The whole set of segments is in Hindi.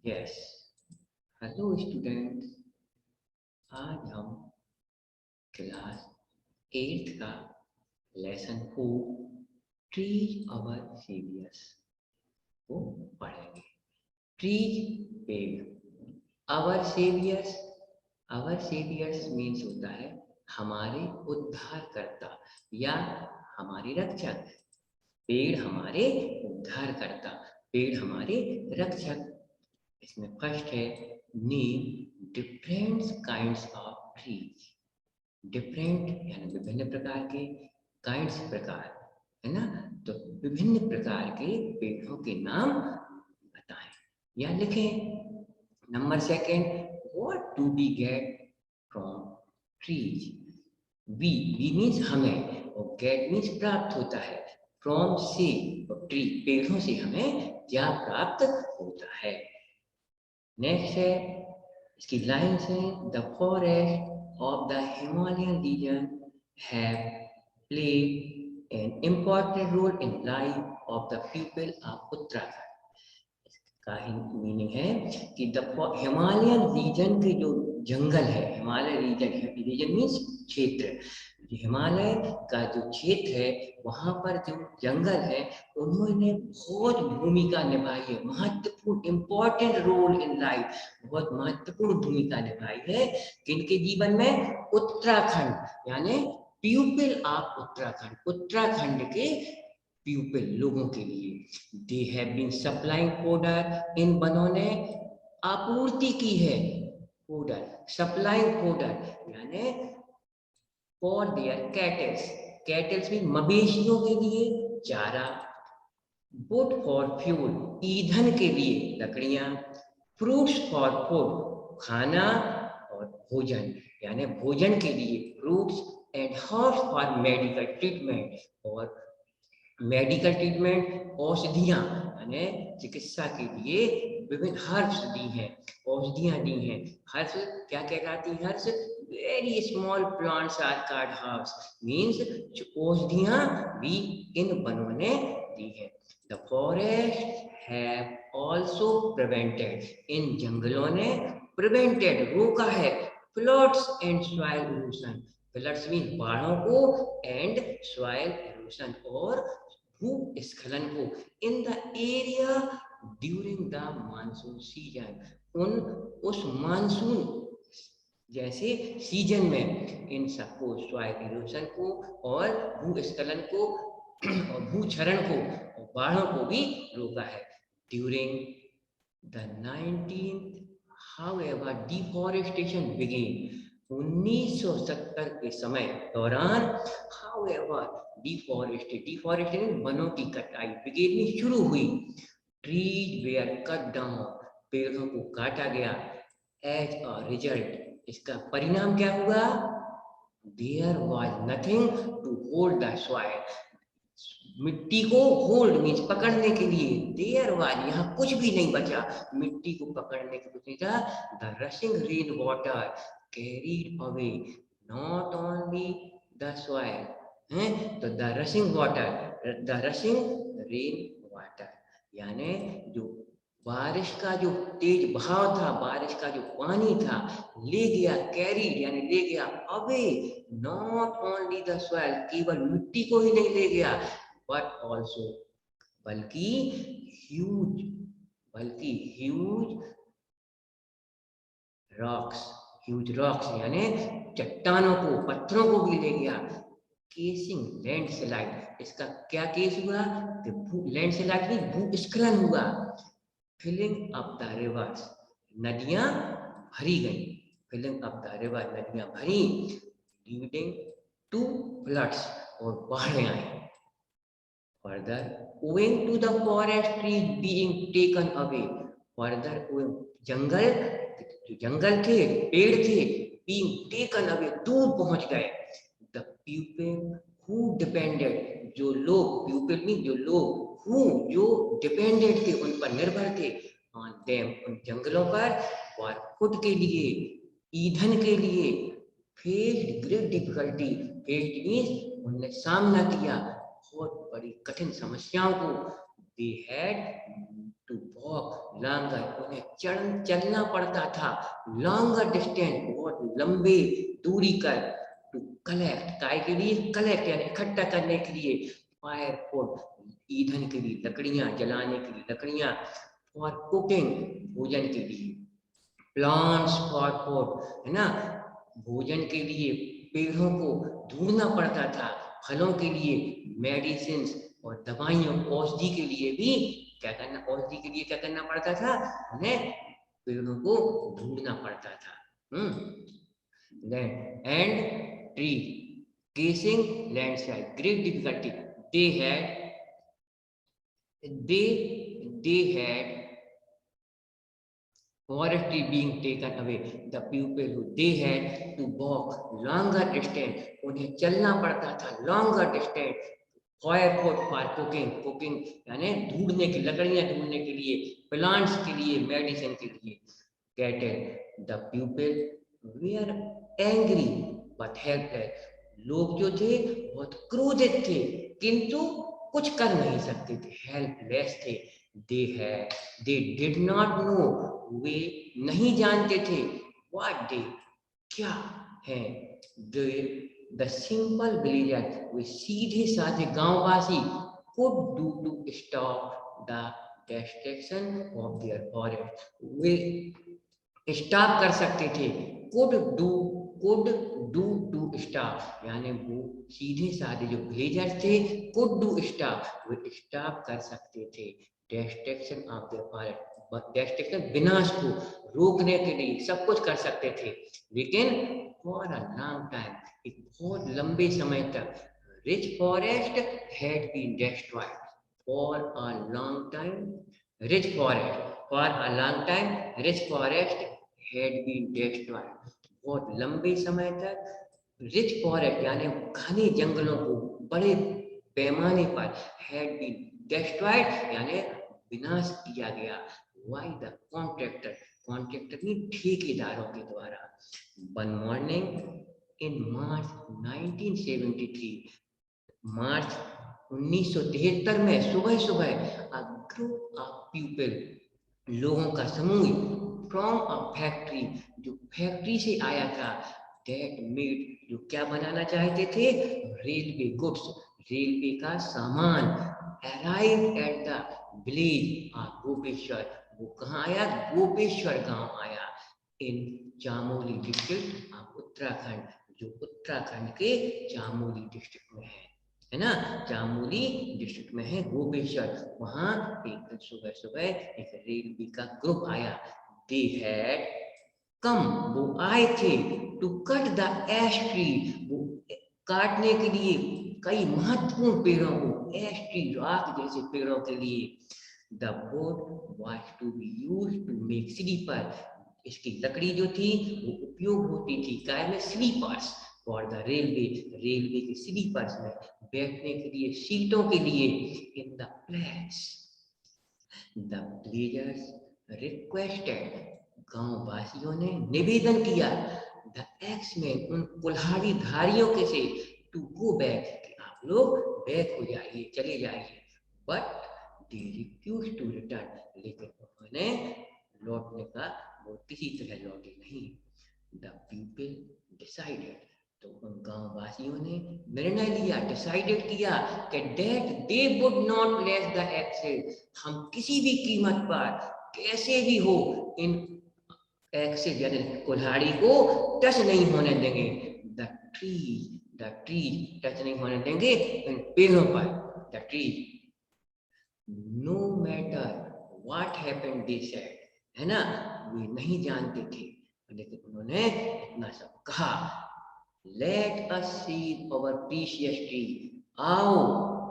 Yes, hello students. आज हम क्लास 8th का लेसन 4 ट्रीज अवर सेवियर्स को पढ़ेंगे। ट्रीज पेड़, अवर सेवियर्स। अवर सेवियर्स मीन्स होता है हमारे उद्धारकर्ता या हमारे रक्षक। पेड़ हमारे उद्धारकर्ता, पेड़ हमारे रक्षक। इसमें फर्स्ट है name different kinds of trees. Different यानी विभिन्न प्रकार के, काइंड्स प्रकार, है ना। तो विभिन्न प्रकार के पेड़ों के नाम बताएं या लिखें। Number second, what do we get from trees. We means हमें और गेट मीन्स प्राप्त होता है। फ्रॉम से, और ट्री पेड़ों से हमें क्या प्राप्त होता है। नेक्स्ट है, इसकी लाइन्स है, the forest of the Himalayan region have played an important role in life of the people of Uttarakhand. का मीनिंग है कि द हिमालयन रीजन के जो जंगल है, हिमालय रीजन है, रीजन मीन्स क्षेत्र, हिमालय का जो क्षेत्र है वहाँ पर जो जंगल है उन्होंने बहुत भूमिका निभाई है, महत्वपूर्ण इम्पोर्टेंट रोल इन लाइफ, बहुत महत्वपूर्ण भूमिका निभाई है किनके जीवन में, उत्तराखंड यानी पीपल ऑफ उत्तराखंड, उत्तराखंड के पीपल लोगों के लिए। They have been supplying powder, इन बनों ने आपूर्ति की है पाउडर, सप्लाइंग पाउडर यानी फॉर देयर कैटल्स, कैटल्स भी मवेशियों के लिए चारा, वुड फॉर फ्यूल ईंधन के लिए लकड़ियां, फ्रूट्स फॉर फूड खाना और भोजन यानी भोजन के लिए fruits, and herbs for medical treatment, और मेडिकल ट्रीटमेंट औषधियाँ यानी चिकित्सा के लिए विभिन्न हर्ब्स दी हैं, औषधियाँ दी हैं। हर्ब्स क्या कहलाती हैं? Herbs very small plants are called herbs, means औषधियाँ भी इन वनों ने दी हैं। The forest have also prevented, इन जंगलों ने प्रिवेंटेड रोका है, floods and soil erosion, floods mean बाढ़ों को, एंड सॉइल इरोशन और भूस्खलन को, in the area during the monsoon season, उन उस मानसून जैसे सीजन में इन सबको, सॉइल इरोशन को और भूस्खलन को और भूक्षरण को और बाढ़ों को भी रोका है। During the 19th however deforestation began, 1970 के समय दौरान however डिफॉरेस्टेशन वनों की कटाई बिगेनी शुरू हुई। ट्रीज वेयर कट डाउन, पेड़ों को काटा गया। एज अ रिजल्ट, इसका परिणाम क्या हुआ? There was nothing to hold the soil, मिट्टी को होल्ड मीन्स पकड़ने के लिए, देयर वाज यहाँ कुछ भी नहीं बचा, मिट्टी को पकड़ने के कुछ नहीं था। The rushing rain water carried away not only the soil, हैं तो the rushing water, the rushing rain water यानी जो बारिश का जो तेज बहाव था, बारिश का जो पानी था, ले गया, कैरीड यानी ले गया, away not only the soil, केवल मिट्टी को ही नहीं ले गया, बट ऑल्सो बल्कि ह्यूज, बल्कि ह्यूज रॉक्स, ह्यूज रॉक्स यानी चट्टानों को, पत्थरों को भी ले गया। केसिंग लैंडस्लाइड, इसका क्या केस हुआ कि लैंडस्लाइड में भूस्खलन हुआ। फिलिंग अप द रिवर्स, नदियां भरी गई, फिलिंग अप द रिवर, नदियां भरी, लीडिंग टू फ्लड्स, और बाढ़ें आई। Further, owing to the forest trees being taken away, further जंगल, जो जंगल थे, पेड़ थे, being taken away दूर पहुंच गए। The people who depended, जो लोग, people mean जो लोग, who जो depended थे, उन पर निर्भर थे, on them उन जंगलों पर, for food के लिए, ईंधन के लिए, faced great difficulty, faced means उनने सामना किया बहुत बड़ी कठिन समस्याओं को, they had to walk longer, उन्हें चलना पड़ता था लॉन्गर डिस्टेंस, बहुत लंबे दूरी कर, टू कलेक्ट, काय के लिए, कलेक्ट यानी इकट्ठा करने के लिए, फायर फॉर ईंधन के लिए, लकड़ियां जलाने के लिए लकड़ियां, फॉर कुकिंग भोजन के लिए, प्लांट्स फॉर फूड है ना, भोजन के लिए पेड़ों को ढूंढना पड़ता था, फलों के लिए, मेडिसिन और दवाइयों औषधि के लिए भी क्या करना, औषधि के लिए क्या करना पड़ता था, उन्हें पेड़ों को ढूंढना पड़ता था। And tree casing landslide great difficulty, they had they had forest tree being taken away, the people who they had to walk longer distance, उन्हें चलना पड़ता था longer distance, firewood for cooking यानी ढूंढने की, लकड़ियां ढूंढने के लिए, प्लांट्स के लिए, मेडिसिन के लिए, cattle, the people were angry but helpless, लोग जो थे बहुत क्रोधित थे किंतु कुछ कर नहीं सकते थे, हेल्पलेस थे, they did not know, वे नहीं जानते थे, what they क्या है, the simple villager, वे सीधे साधे गांववासी, could do to stop the destruction of their forest, way stop कर सकते थे, could do to stop यानी वो सीधे साधे जो विलेजर्स थे, could do stop, वो स्टॉप कर सकते थे destruction of the forest, destruction विनाश को रोकने के लिए सब कुछ कर सकते थे, लेकिन for a long time, एक बहुत लंबे समय तक, rich forest had been destroyed for a long time, rich forest for a long time, rich forest had been destroyed, बहुत लंबे समय तक रिच फॉरेस्ट यानी घने जंगलों को बड़े पैमाने पर had been destroyed यानी विनाश किया गया, why the कॉन्ट्रैक्टर ने ठेकेदारों के द्वारा। one morning in March 1973, मार्च 1973 में सुबह सुबह a group of people, लोगों का समूह, फ्रॉम अ फैक्ट्री, जो फैक्ट्री से आया था, दैट मेड, जो क्या बनाना चाहते थे, रेलवे गुड्स, रेलवे का सामान, arrived at the village of Gopeshwar, वो कहाँ आया, गोपेश्वर गांव आया, इन चामोली डिस्ट्रिक्ट ऑफ उत्तराखंड, जो उत्तराखंड के चामोली डिस्ट्रिक्ट में है ना, चामोली डिस्ट्रिक्ट में है गोपेश्वर, वहां एक सुबह सुबह एक रेलवे का ग्रुप आया, दे हैड कम, वो आए थे, to cut the ash tree, वो काटने के लिए कई महत्वपूर्ण पेड़ों को, एश ट्री राख जैसे पेड़ों के लिए, the wood was to be used to make sleeper, इसकी लकड़ी जो थी वो उपयोग होती थी काय में, स्लीपर्स फॉर द रेलवे के स्लीपर्स में, बैठने के लिए, सीटों के लिए, in the place, the villagers requested, गांव वासियों ने निवेदन किया, द एक्समैन, उन कुल्हाड़ी धारियों के से, टू गो बैक, कि आप लोग बैक हो जाइए, चले जाइए, but they refuse to return, लेकिन उन्होंने लौटने का, वो किसी तरह लौटे नहीं, द पीपल डिसाइडेड, तो उन गांव वासियों ने निर्णय लिया, डिसाइडेड किया कि that they would not let the axes, हम किसी भी कीमत पर कैसे भी हो इन एक्सेस यानी कुल्हाड़ी को टच नहीं होने देंगे, द ट्री टच नहीं होने देंगे इन पेड़ों पर, the tree, no matter what happened they said, है ना, वे नहीं जानते थे लेकिन उन्होंने इतना सब कहा, let us save our precious tree, आओ,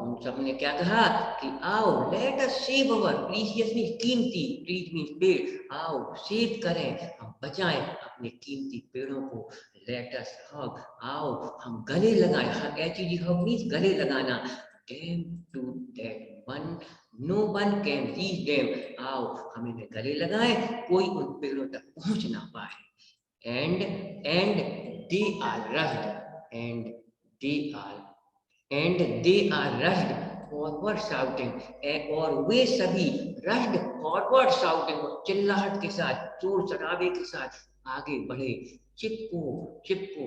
उन सब ने क्या कहा कि आओ, let us save our, precious means कीमती, ट्रीज मींस पेड़, आओ सेव करें, हम बचाएं अपने कीमती पेड़ों को, लेट अस हग, आओ हम गले लगाएं, हग एचडी हग मींस गले लगाना, them to that one no one can reach them, आओ हम इन्हें गले लगाएं, कोई उन पेड़ों तक पहुंच ना पाए, and they are rushed, and they are rushed forward shouting, और वे सभी रश्ड फॉरवर्ड शाउटिंग, चिल्लाहट के साथ, जोर शराबे के साथ आगे बढ़े। चिपको चिपको।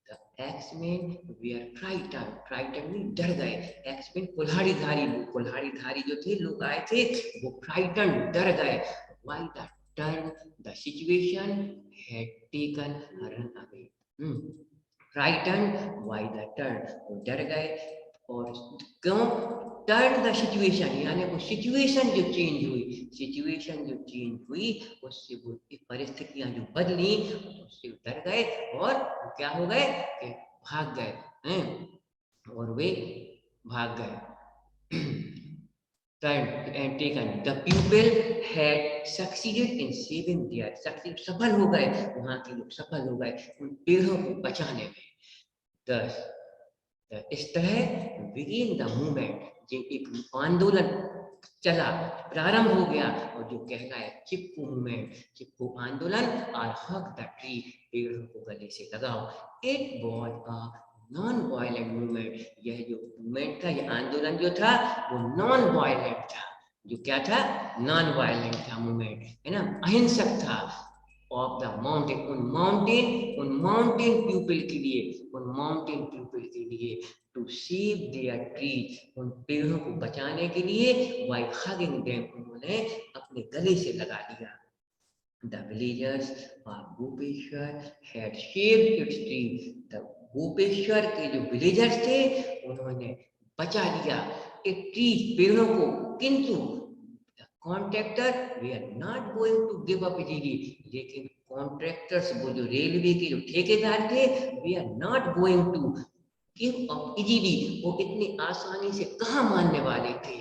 The X-Men were frightened. Frightened mean डर गए। X-Men कुल्हाड़ीधारी जो थे लोग आए थे, वो frightened डर गए। Why the turn? The situation had taken a run away. Frightened, why the turn? वो डर गए, और क्यों? टर्न द सिचुएशन, यानी वो सिचुएशन जो चेंज हुई, उससे वो परिस्थितियां जो बदली, उससे डर गए और क्या हो गए कि भाग गए हैं, और वे भाग गए। turned and taken. The pupil had succeeded in saving their, सफल हो गए, वहां के लोग सफल हो गए उन पेड़ों को बचाने में। Thus, इस तरह begin the movement, जो एक आंदोलन चला, प्रारंभ हो गया, और जो कहलाए चिपको मूवमेंट, चिपको आंदोलन, और हक द ट्री, पेड़ों को गले से लगाओ। It was a non violent movement, यह जो मूवमेंट था, यह आंदोलन जो था, वो नॉन वायलेंट था। जो क्या था? नॉन वायलेंट था मूवमेंट, है ना, अहिंसक था। ऑफ द माउंटेन, उन माउंटेन पीपल के लिए, टू सेव देयर ट्रीज, उन पेड़ों को बचाने के लिए, बाय हगिंग देम, उन्होंने अपने गले से लगा लिया। The villagers of Gopeshwar had shaved it's tree, the Gopeshwar के जो विलेजर्स थे, उन्होंने बचा लिया एक ट्री, पेड़ों को, किंतु contractor we are not going to give up easily, लेकिन कॉन्ट्रैक्टर्स, वो जो रेलवे के जो ठेकेदार थे, we are not going to give up easily, वो इतनी आसानी से कहाँ मानने वाले थे।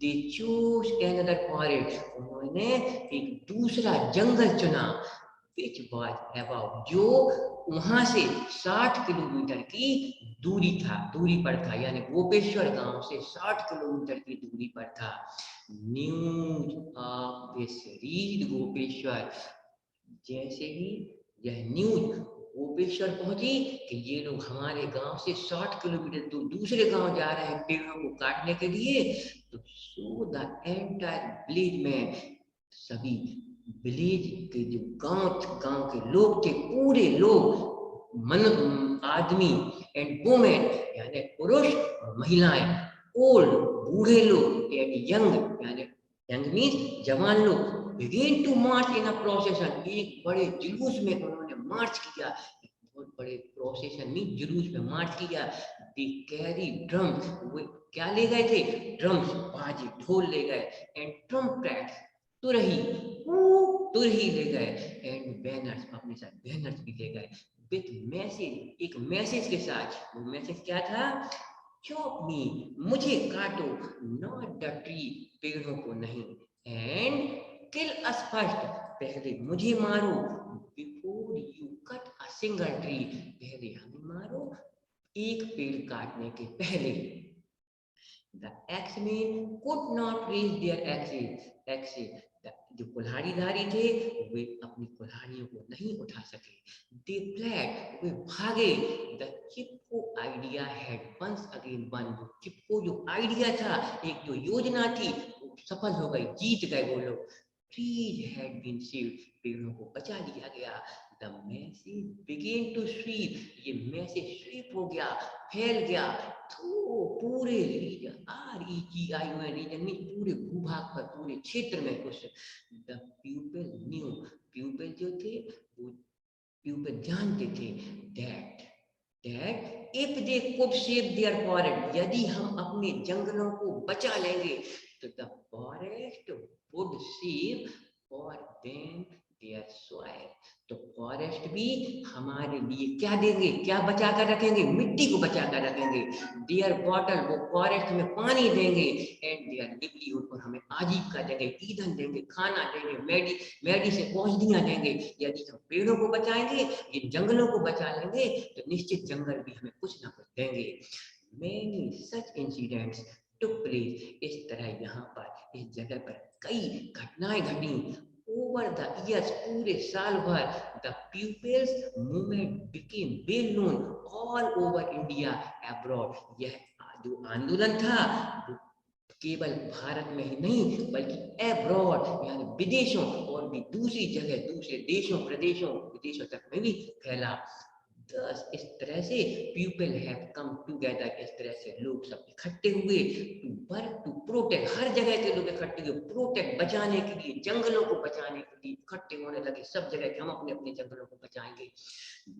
they choose another forest, उन्होंने एक दूसरा जंगल चुना, which was about, जो वहां से 60 किलोमीटर की दूरी पर था, यानी गोपेश्वर गांव से 60 किलोमीटर की दूरी पर था। News of this read Gopeshwar, जैसे ही यह न्यूज गोपेश्वर पहुंची कि ये लोग हमारे गांव से 60 किलोमीटर दूर दूसरे गांव जा रहे हैं पेड़ों को काटने के लिए, तो सो द एंटायर विलेज में, सभी विलेज के जो गांव के लोग थे, पूरे लोग, आदमी एंड वुमेन, यानी पुरुष और महिलाएं, ओल्ड बूढ़े लोग एंड यंग, यानी यंग मीन्स जवान लोग, began to march in a procession, एक बड़े जुलूस में उन्होंने मार्च किया, बहुत बड़े प्रोसेशन में जुलूस में मार्च किया। दे कैरी ड्रम्स, वो क्या ले गए थे? ड्रम्स, बाजे, ढोल ले गए, एंड ट्रम्पेट, तुरही, तुरही ले गए, एंड बैनर्स, अपने साथ बैनर्स भी ले गए, विथ मैसेज, एक मैसेज के साथ। वो मैसेज क्या था? चॉप मी, मुझे काटो, नॉट द ट्री, पेड़ों को नहीं, एंड किल अस फर्स्ट, पहले मुझे मारो, before you cut a single tree, पहले हमें मारो एक पेड़ काटने के पहले। The X-Men could not raise their axes. जो कुल्हाड़ीधारी थे, वे अपनी कुल्हाड़ियों को नहीं उठा सके। They fled, वे भागे। The Chipko idea had once again won. चिपको जो आइडिया था, एक जो योजना थी, वो सफल हो गई, जीत गए वो लोग। Trees had been saved, पेड़ों को बचा लिया गया। The message began to sweep, ये मैसेज स्वीप हो गया, फैल गया, तो पूरे रीजन, REGION, रीजन में पूरे भूभाग पर, पूरे क्षेत्र में कुछ। द पीपल न्यू, पीपल जो थे वो पीपल जानते थे, that if they could save their forest, यदि हम अपने जंगलों को बचा लेंगे, तो the forest would save for them their soil, तो फॉरेस्ट भी हमारे लिए क्या देंगे, क्या बचा कर रखेंगे? मिट्टी को बचा कर रखेंगे। देयर बॉटल, वो फॉरेस्ट में पानी देंगे, एंड देयर लिवलीहुड, और हमें आजीविका देंगे, ईंधन देंगे, खाना देंगे, मेडिसिन, औषधियां देंगे। यदि हम पेड़ों को बचाएंगे, इन जंगलों को बचा लेंगे, तो निश्चित जंगल भी हमें कुछ ना कुछ देंगे। Many such incidents took place, इस तरह यहाँ पर, इस जगह पर कई घटनाएं घटी। Over the years, पूरे साल भर, the pupils movement became well known all over India, abroad, यह जो आंदोलन था वो केवल भारत में ही नहीं बल्कि अब्रॉड यानी विदेशों और भी दूसरी जगह दूसरे देशों प्रदेशों विदेशों तक में भी फैला। Thus, इस तरह से पीपल हैव कम टुगेदर, इस तरह से लोग सब इकट्ठे हुए टू वर्क टू प्रोटेक्ट, हर जगह के लोग इकट्ठे हुए प्रोटेक्ट बचाने के लिए, जंगलों को बचाने के लिए इकट्ठे होने लगे सब जगह कि हम अपने अपने जंगलों को बचाएंगे।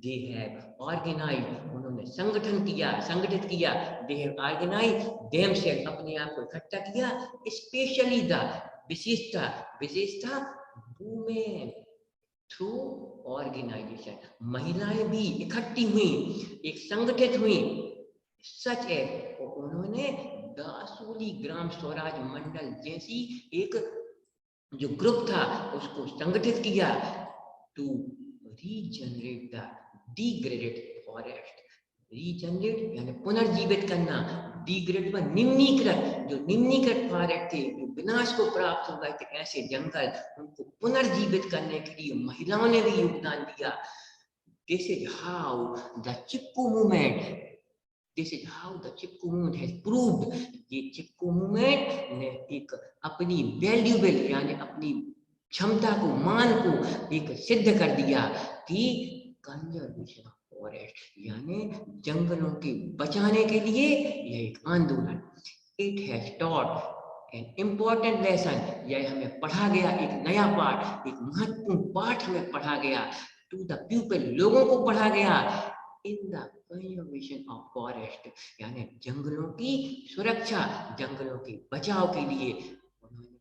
दे हैव ऑर्गेनाइज, उन्होंने संगठन किया संगठित किया, दे हैव ऑर्गेनाइज देमसेल्फ, अपने आप को इकट्ठा किया, स्पेशली द विशेषता विशेषता वुमेन थ्रू ऑर्गेनाइजेशन, महिलाएं भी इकट्ठी हुई, एक संगठित हुई, सच है, उन्होंने दासोली ग्राम स्वराज मंडल जैसी एक जो ग्रुप था उसको संगठित किया to regenerate the degraded forest. Regenerate यानी पुनर्जीवित करना, डिग्रेड में निम्नीकृत, जो निम्नीकृत फॉरेस्ट थे जो विनाश को प्राप्त हो गए थे ऐसे जंगल, उनको पुनर्जीवित करने के लिए महिलाओं ने भी योगदान दिया। This is how the Chipko movement This is how the Chipko movement has proved, ये चिपको मूवमेंट ने एक अपनी वैल्यूबल यानी अपनी क्षमता को मान को एक सिद्ध कर दिया कि कंजर्वेशन ऑफ फॉरेस्ट यानी जंगलों के बचाने के लिए यह एक आंदोलन। It has taught an important lesson, यह हमें पढ़ा गया एक नया पाठ, एक महत्वपूर्ण पाठ हमें पढ़ा गया टू द पीपल, लोगों को पढ़ा गया in the conservation of forest यानी जंगलों की सुरक्षा, जंगलों के बचाव के लिए। उन्होंने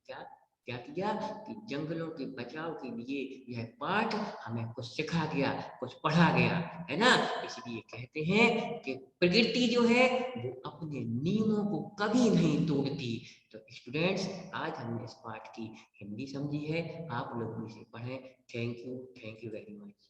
क्या किया कि जंगलों के बचाव के लिए यह पाठ हमें कुछ सिखा गया, कुछ पढ़ा गया, है ना। इसलिए कहते हैं कि प्रकृति जो है वो अपने नियमों को कभी नहीं तोड़ती। तो स्टूडेंट्स, आज हमने इस पाठ की हिंदी समझी है, आप लोग भी इसे पढ़ें। Thank you very much.